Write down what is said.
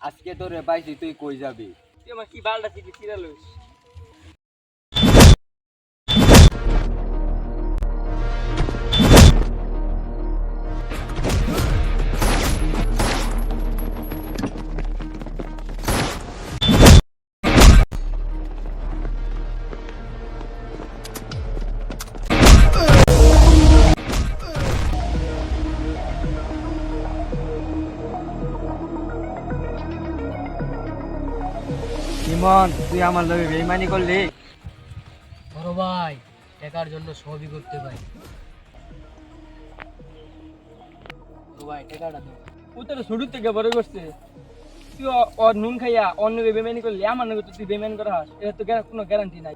আজকে তোরে পাইছি, তুই কই যাবি? তুই আমার কি বালটা চিঠি চিরালুস? ইমন, তুই আমার লগে বেইমানি করলি? বড় ভাই, টাকার জন্য সবই করতে পারি। বড় ভাই, টাকাটা দাও। ও তো শুরু থেকে বড় করছে। তুই ওর নুন খাইয়া অন্য বেমানি করলি, আমার নাকি তুই বেমান করা হাস, এটা তো কোনো গ্যারান্টি নাই।